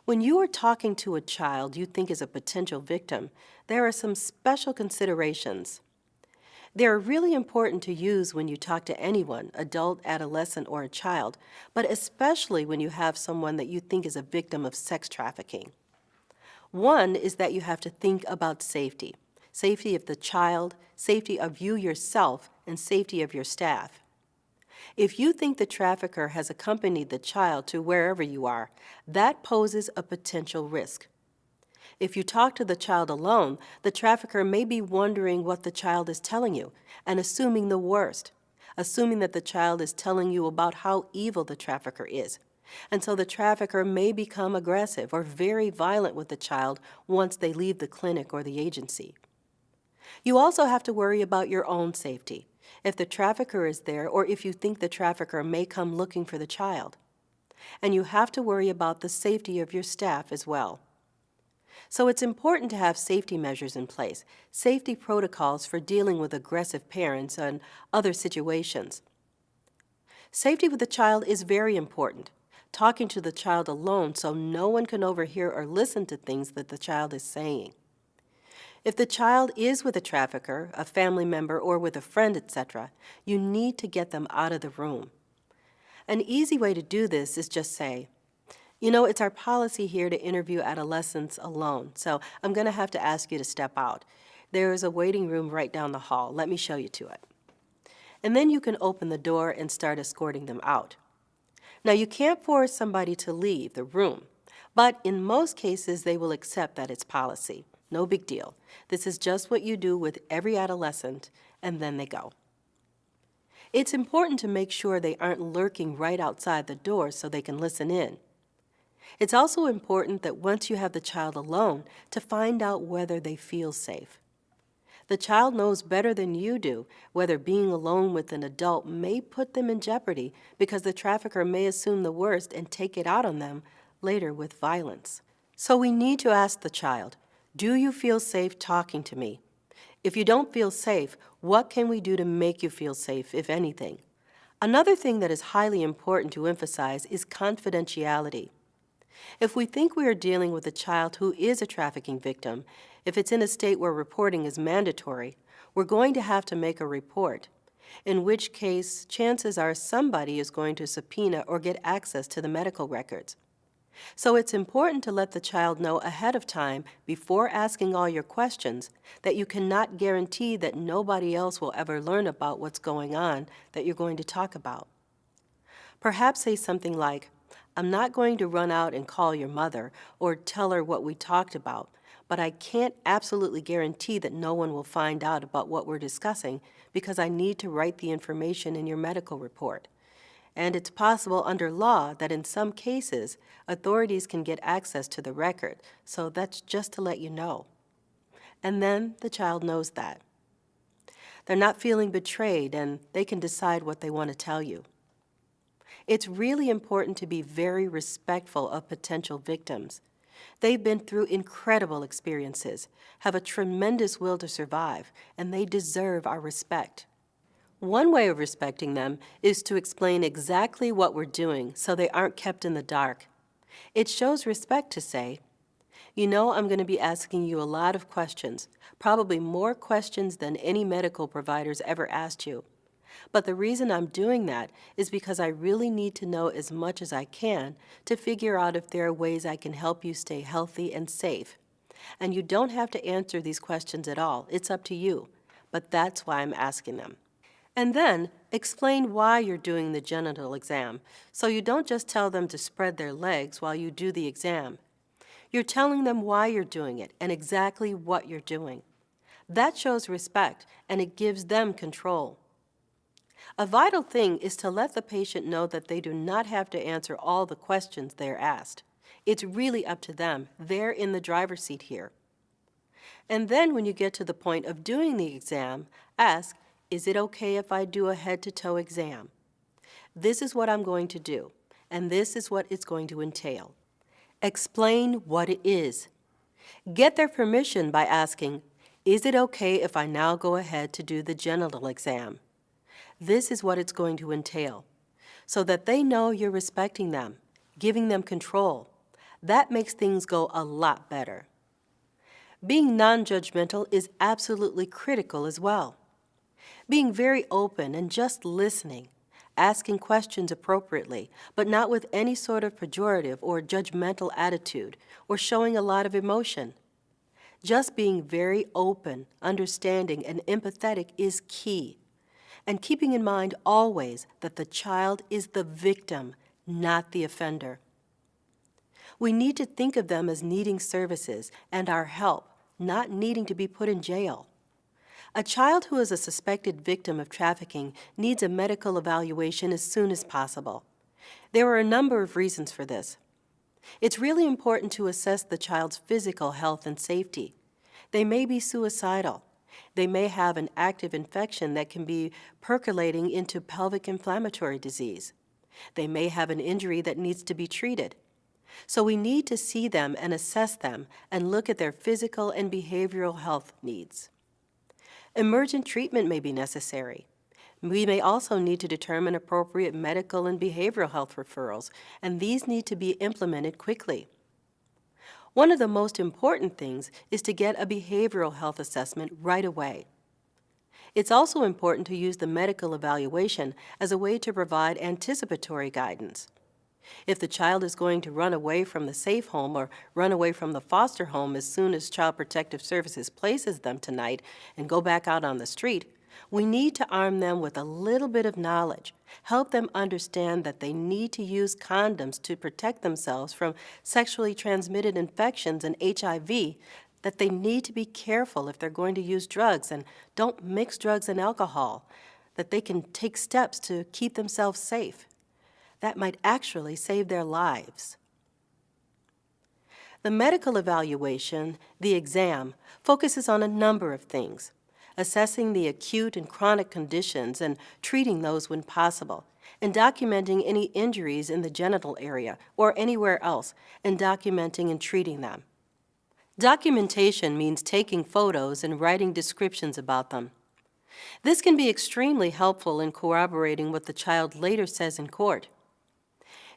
When you are talking to a child you think is a potential victim, there are some special considerations. They're really important to use when you talk to anyone, adult, adolescent, or a child, but especially when you have someone that you think is a victim of sex trafficking. One is that you have to think about safety. Safety of the child, safety of you yourself, and safety of your staff. If you think the trafficker has accompanied the child to wherever you are, that poses a potential risk. If you talk to the child alone, the trafficker may be wondering what the child is telling you and assuming the worst, assuming that the child is telling you about how evil the trafficker is. And so the trafficker may become aggressive or very violent with the child once they leave the clinic or the agency. You also have to worry about your own safety, if the trafficker is there or if you think the trafficker may come looking for the child. And you have to worry about the safety of your staff as well. So it's important to have safety measures in place, safety protocols for dealing with aggressive parents and other situations. Safety with the child is very important. Talking to the child alone so no one can overhear or listen to things that the child is saying. If the child is with a trafficker, a family member, or with a friend, etc., you need to get them out of the room. An easy way to do this is just say, you know, it's our policy here to interview adolescents alone, so I'm going to have to ask you to step out. There is a waiting room right down the hall. Let me show you to it. And then you can open the door and start escorting them out. Now, you can't force somebody to leave the room, but in most cases they will accept that it's policy. No big deal. This is just what you do with every adolescent, and then they go. It's important to make sure they aren't lurking right outside the door so they can listen in. It's also important that once you have the child alone, to find out whether they feel safe. The child knows better than you do whether being alone with an adult may put them in jeopardy because the trafficker may assume the worst and take it out on them later with violence. So we need to ask the child, do you feel safe talking to me? If you don't feel safe, what can we do to make you feel safe, if anything? Another thing that is highly important to emphasize is confidentiality. If we think we are dealing with a child who is a trafficking victim, if it's in a state where reporting is mandatory, we're going to have to make a report, in which case chances are somebody is going to subpoena or get access to the medical records. So it's important to let the child know ahead of time, before asking all your questions, that you cannot guarantee that nobody else will ever learn about what's going on that you're going to talk about. Perhaps say something like, I'm not going to run out and call your mother or tell her what we talked about, but I can't absolutely guarantee that no one will find out about what we're discussing because I need to write the information in your medical report. And it's possible under law that in some cases, authorities can get access to the record, so that's just to let you know. And then the child knows that. They're not feeling betrayed and they can decide what they want to tell you. It's really important to be very respectful of potential victims. They've been through incredible experiences, have a tremendous will to survive, and they deserve our respect. One way of respecting them is to explain exactly what we're doing so they aren't kept in the dark. It shows respect to say, you know, I'm going to be asking you a lot of questions, probably more questions than any medical providers ever asked you. But the reason I'm doing that is because I really need to know as much as I can to figure out if there are ways I can help you stay healthy and safe. And you don't have to answer these questions at all. It's up to you. But that's why I'm asking them. And then explain why you're doing the genital exam, so you don't just tell them to spread their legs while you do the exam. You're telling them why you're doing it and exactly what you're doing. That shows respect, and it gives them control. A vital thing is to let the patient know that they do not have to answer all the questions they're asked. It's really up to them. They're in the driver's seat here. And then when you get to the point of doing the exam, ask, is it okay if I do a head-to-toe exam? This is what I'm going to do, and this is what it's going to entail. Explain what it is. Get their permission by asking, is it okay if I now go ahead to do the genital exam? This is what it's going to entail, so that they know you're respecting them, giving them control. That makes things go a lot better. Being non-judgmental is absolutely critical as well. Being very open and just listening, asking questions appropriately, but not with any sort of pejorative or judgmental attitude or showing a lot of emotion. Just being very open, understanding, and empathetic is key. And keeping in mind always that the child is the victim, not the offender. We need to think of them as needing services and our help, not needing to be put in jail. A child who is a suspected victim of trafficking needs a medical evaluation as soon as possible. There are a number of reasons for this. It's really important to assess the child's physical health and safety. They may be suicidal. They may have an active infection that can be percolating into pelvic inflammatory disease. They may have an injury that needs to be treated. So we need to see them and assess them and look at their physical and behavioral health needs. Emergent treatment may be necessary. We may also need to determine appropriate medical and behavioral health referrals, and these need to be implemented quickly. One of the most important things is to get a behavioral health assessment right away. It's also important to use the medical evaluation as a way to provide anticipatory guidance. If the child is going to run away from the safe home or run away from the foster home as soon as Child Protective Services places them tonight and go back out on the street, we need to arm them with a little bit of knowledge, help them understand that they need to use condoms to protect themselves from sexually transmitted infections and HIV, that they need to be careful if they're going to use drugs and don't mix drugs and alcohol, that they can take steps to keep themselves safe. That might actually save their lives. The medical evaluation, the exam, focuses on a number of things: assessing the acute and chronic conditions and treating those when possible, and documenting any injuries in the genital area or anywhere else, and documenting and treating them. Documentation means taking photos and writing descriptions about them. This can be extremely helpful in corroborating what the child later says in court.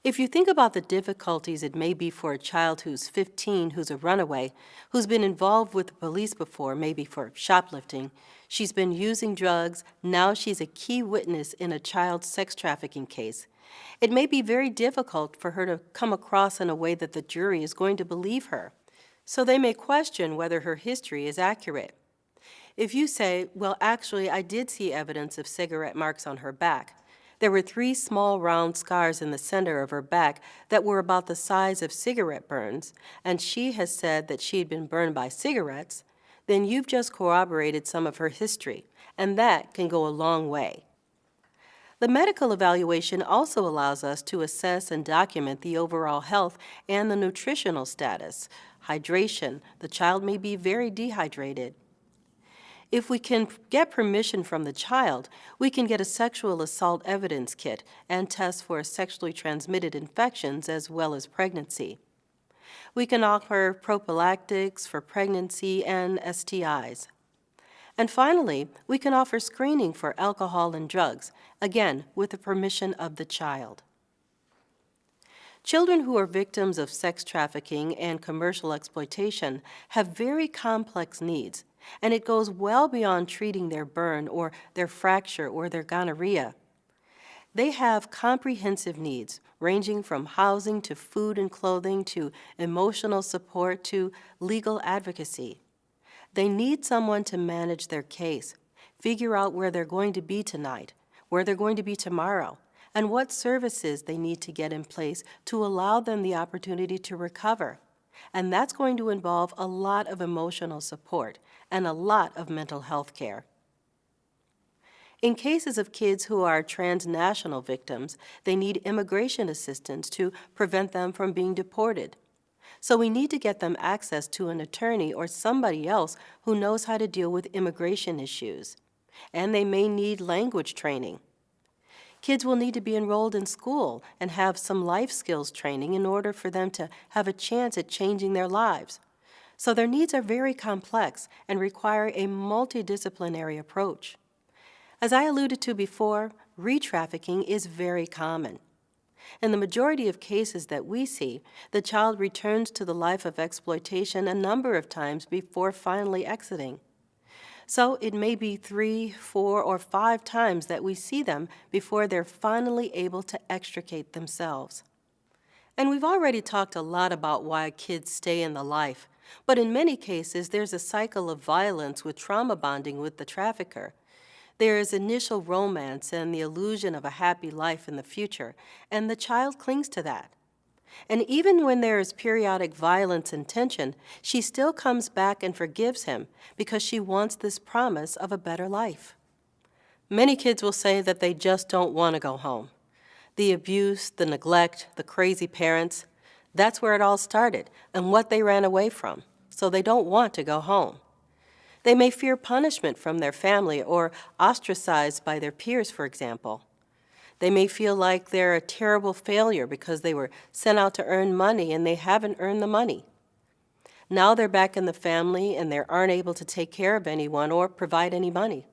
If you think about the difficulties it may be for a child who's 15, who's a runaway, who's been involved with the police before, maybe for shoplifting, she's been using drugs, now she's a key witness in a child sex trafficking case, it may be very difficult for her to come across in a way that the jury is going to believe her. So they may question whether her history is accurate. If you say, well, actually, I did see evidence of cigarette marks on her back. There were 3 small round scars in the center of her back that were about the size of cigarette burns, and she has said that she had been burned by cigarettes, then you've just corroborated some of her history, and that can go a long way. The medical evaluation also allows us to assess and document the overall health and the nutritional status. Hydration, the child may be very dehydrated. If we can get permission from the child, we can get a sexual assault evidence kit and test for sexually transmitted infections as well as pregnancy. We can offer prophylactics for pregnancy and STIs. And finally, we can offer screening for alcohol and drugs, again, with the permission of the child. Children who are victims of sex trafficking and commercial exploitation have very complex needs, and it goes well beyond treating their burn or their fracture or their gonorrhea. They have comprehensive needs, ranging from housing to food and clothing to emotional support to legal advocacy. They need someone to manage their case, figure out where they're going to be tonight, where they're going to be tomorrow, and what services they need to get in place to allow them the opportunity to recover. And that's going to involve a lot of emotional support and a lot of mental health care. In cases of kids who are transnational victims, they need immigration assistance to prevent them from being deported. So we need to get them access to an attorney or somebody else who knows how to deal with immigration issues. And they may need language training. Kids will need to be enrolled in school and have some life skills training in order for them to have a chance at changing their lives. So their needs are very complex and require a multidisciplinary approach. As I alluded to before, re-trafficking is very common. In the majority of cases that we see, the child returns to the life of exploitation a number of times before finally exiting. So it may be 3, 4, or 5 times that we see them before they're finally able to extricate themselves. And we've already talked a lot about why kids stay in the life, but in many cases there's a cycle of violence with trauma bonding with the trafficker. There is initial romance and the illusion of a happy life in the future, and the child clings to that. And even when there is periodic violence and tension, she still comes back and forgives him because she wants this promise of a better life. Many kids will say that they just don't want to go home. The abuse, the neglect, the crazy parents, that's where it all started and what they ran away from, so they don't want to go home. They may fear punishment from their family or ostracized by their peers, for example. They may feel like they're a terrible failure because they were sent out to earn money and they haven't earned the money. Now they're back in the family and they aren't able to take care of anyone or provide any money.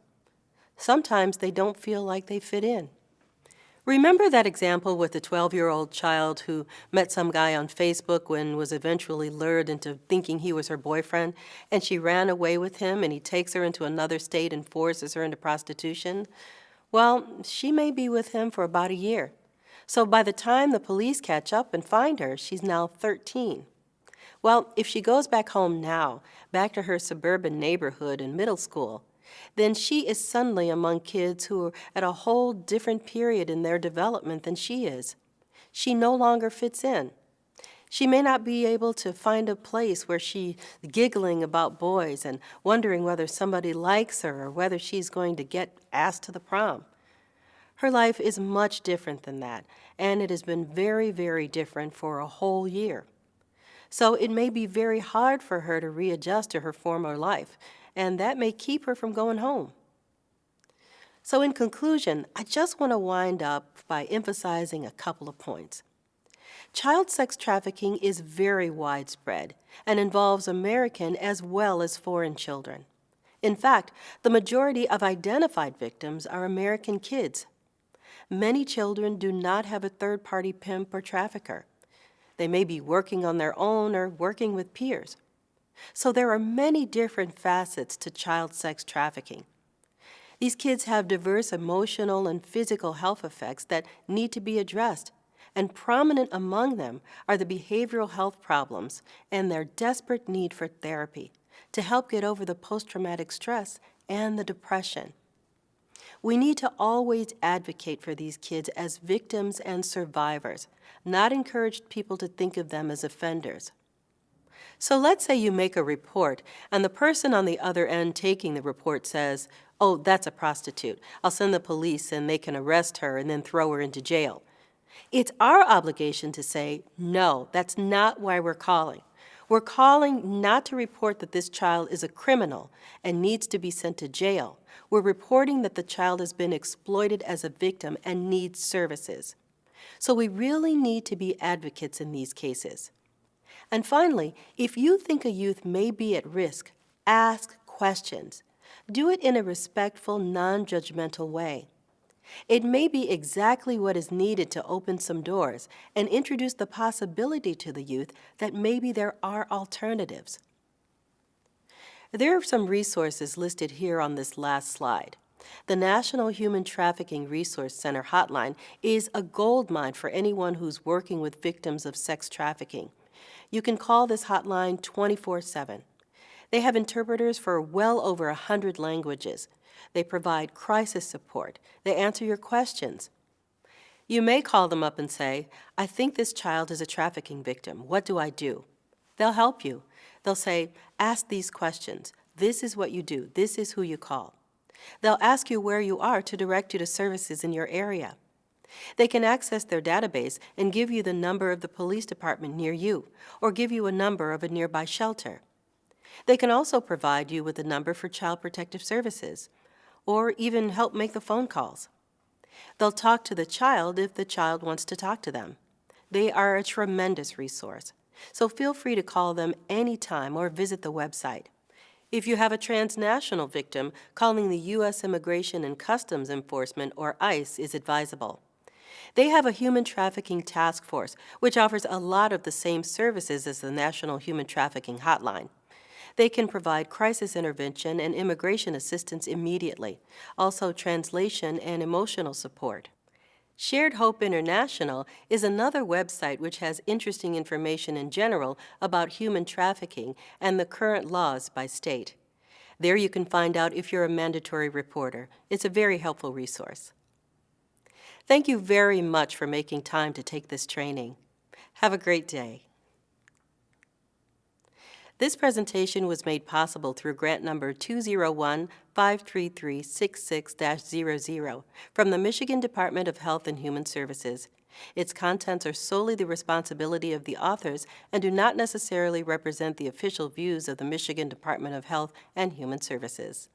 Sometimes they don't feel like they fit in. Remember that example with the 12-year-old child who met some guy on Facebook and was eventually lured into thinking he was her boyfriend, and she ran away with him and he takes her into another state and forces her into prostitution? Well, she may be with him for about a year. So by the time the police catch up and find her, she's now 13. Well, if she goes back home now, back to her suburban neighborhood and middle school, then she is suddenly among kids who are at a whole different period in their development than she is. She no longer fits in. She may not be able to find a place where she's giggling about boys and wondering whether somebody likes her or whether she's going to get asked to the prom. Her life is much different than that, and it has been very, very different for a whole year. So it may be very hard for her to readjust to her former life, and that may keep her from going home. So in conclusion, I just want to wind up by emphasizing a couple of points. Child sex trafficking is very widespread and involves American as well as foreign children. In fact, the majority of identified victims are American kids. Many children do not have a third-party pimp or trafficker. They may be working on their own or working with peers. So there are many different facets to child sex trafficking. These kids have diverse emotional and physical health effects that need to be addressed, and prominent among them are the behavioral health problems and their desperate need for therapy to help get over the post-traumatic stress and the depression. We need to always advocate for these kids as victims and survivors, not encourage people to think of them as offenders. So let's say you make a report, and the person on the other end taking the report says, "Oh, that's a prostitute. I'll send the police and they can arrest her and then throw her into jail." It's our obligation to say, "No, that's not why we're calling. We're calling not to report that this child is a criminal and needs to be sent to jail. We're reporting that the child has been exploited as a victim and needs services." So we really need to be advocates in these cases. And finally, if you think a youth may be at risk, ask questions. Do it in a respectful, non-judgmental way. It may be exactly what is needed to open some doors and introduce the possibility to the youth that maybe there are alternatives. There are some resources listed here on this last slide. The National Human Trafficking Resource Center hotline is a goldmine for anyone who's working with victims of sex trafficking. You can call this hotline 24/7. They have interpreters for well over 100 languages. They provide crisis support. They answer your questions. You may call them up and say, "I think this child is a trafficking victim. What do I do?" They'll help you. They'll say, "Ask these questions. This is what you do. This is who you call." They'll ask you where you are to direct you to services in your area. They can access their database and give you the number of the police department near you, or give you a number of a nearby shelter. They can also provide you with a number for Child Protective Services, or even help make the phone calls. They'll talk to the child if the child wants to talk to them. They are a tremendous resource, so feel free to call them anytime or visit the website. If you have a transnational victim, calling the U.S. Immigration and Customs Enforcement, or ICE, is advisable. They have a human trafficking task force, which offers a lot of the same services as the National Human Trafficking Hotline. They can provide crisis intervention and immigration assistance immediately, also translation and emotional support. Shared Hope International is another website which has interesting information in general about human trafficking and the current laws by state. There you can find out if you're a mandatory reporter. It's a very helpful resource. Thank you very much for making time to take this training. Have a great day. This presentation was made possible through grant number 201-533-66-00 from the Michigan Department of Health and Human Services. Its contents are solely the responsibility of the authors and do not necessarily represent the official views of the Michigan Department of Health and Human Services.